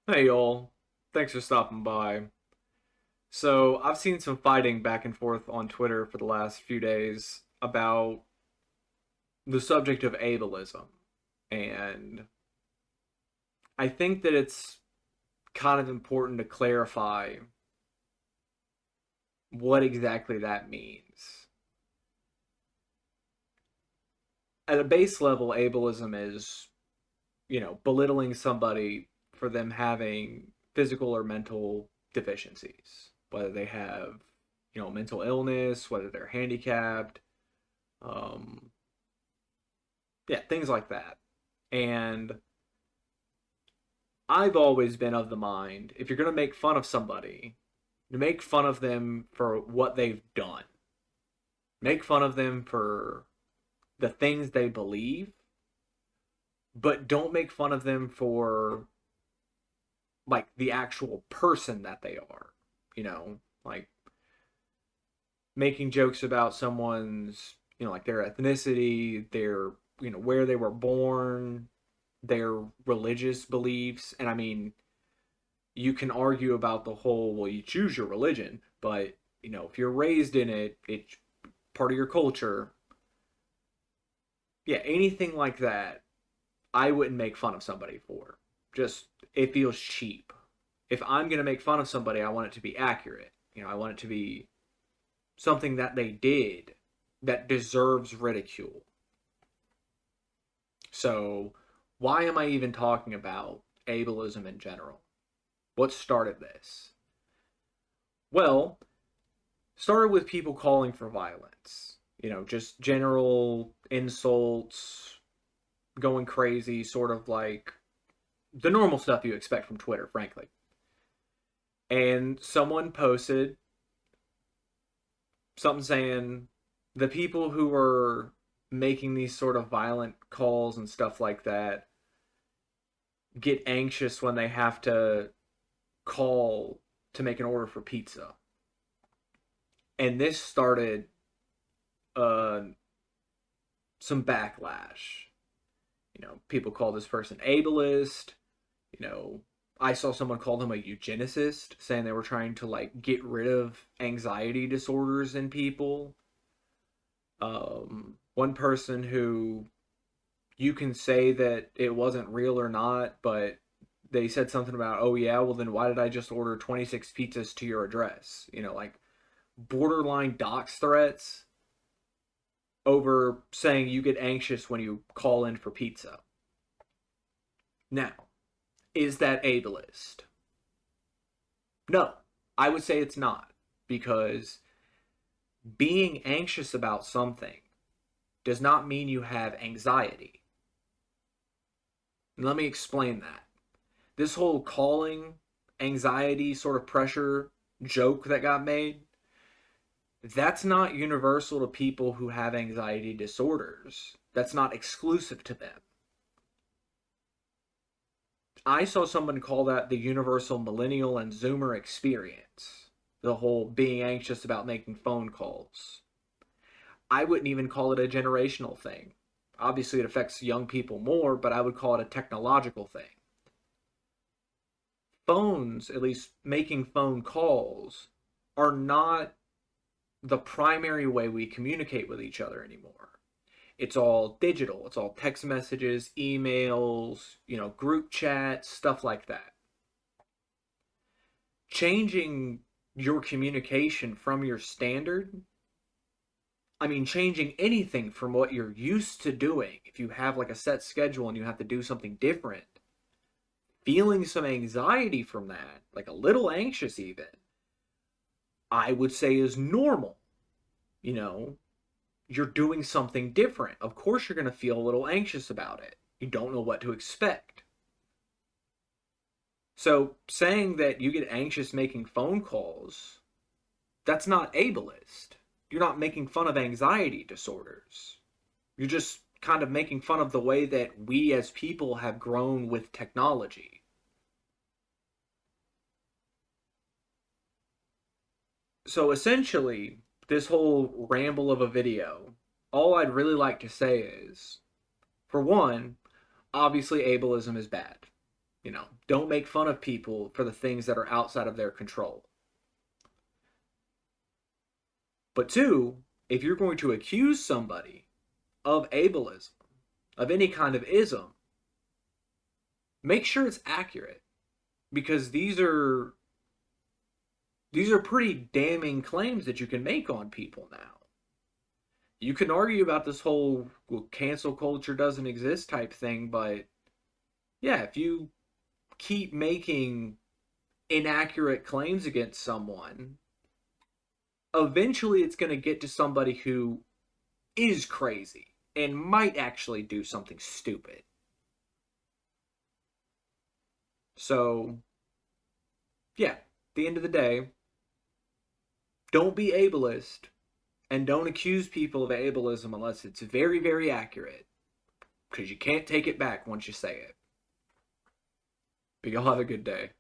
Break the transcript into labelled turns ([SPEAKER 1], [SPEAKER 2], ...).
[SPEAKER 1] Hey y'all, thanks for stopping by. So, I've seen some fighting back and forth on Twitter for the last few days about the subject of ableism. And I think that it's kind of important to clarify what exactly that means. At a base level, ableism is, belittling somebody for them having physical or mental deficiencies, whether they have, mental illness, whether they're handicapped, um, yeah, things like that. And I've always been of the mind if you're going to make fun of somebody, you make fun of them for what they've done, make fun of them for the things they believe, but don't make fun of them for like the actual person that they are, like making jokes about someone's, like their ethnicity, their, where they were born, their religious beliefs. And I mean, you can argue about the whole, well, you choose your religion, but, if you're raised in it, it's part of your culture. Yeah, anything like that, I wouldn't make fun of somebody for. Just, it feels cheap. If I'm going to make fun of somebody, I want it to be accurate. I want it to be something that they did that deserves ridicule. So, why am I even talking about ableism in general? What started this? Well, started with people calling for violence. Just general insults, going crazy, sort of like the normal stuff you expect from Twitter, frankly. And someone posted something saying the people who were making these sort of violent calls and stuff like that get anxious when they have to call to make an order for pizza. And this started uh, some backlash. People call this person ableist. You know, I saw someone call him a eugenicist, saying they were trying to like get rid of anxiety disorders in people. One person who you can say that it wasn't real or not, but they said something about, oh yeah, well then why did I just order 26 pizzas to your address? Like borderline dox threats over saying you get anxious when you call in for pizza. Now, is that ableist? No, I would say it's not, because being anxious about something does not mean you have anxiety. And let me explain that. This whole calling anxiety sort of pressure joke that got made, that's not universal to people who have anxiety disorders. That's not exclusive to them. I saw someone call that the universal millennial and zoomer experience. The whole being anxious about making phone calls. I wouldn't even call it a generational thing. Obviously, it affects young people more, but I would call it a technological thing. Phones, at least making phone calls, are not the primary way we communicate with each other anymore. It's all digital. It's all text messages, emails, group chats, stuff like that. Changing your communication from your standard, I mean, changing anything from what you're used to doing, if you have like a set schedule and you have to do something different, feeling some anxiety from that, like a little anxious even, I would say is normal. You know, you're doing something different. Of course, you're going to feel a little anxious about it. You don't know what to expect. So, saying that you get anxious making phone calls, that's not ableist. You're not making fun of anxiety disorders. You're just kind of making fun of the way that we as people have grown with technology. So, essentially, this whole ramble of a video, all I'd really like to say is, for one, obviously ableism is bad. Don't make fun of people for the things that are outside of their control. But two, if you're going to accuse somebody of ableism, of any kind of ism, make sure it's accurate, because these are pretty damning claims that you can make on people now. You can argue about this whole, well, cancel culture doesn't exist type thing, but yeah, if you keep making inaccurate claims against someone, eventually it's going to get to somebody who is crazy and might actually do something stupid. So, yeah, at the end of the day, don't be ableist and don't accuse people of ableism unless it's very, very accurate, because you can't take it back once you say it. But y'all have a good day.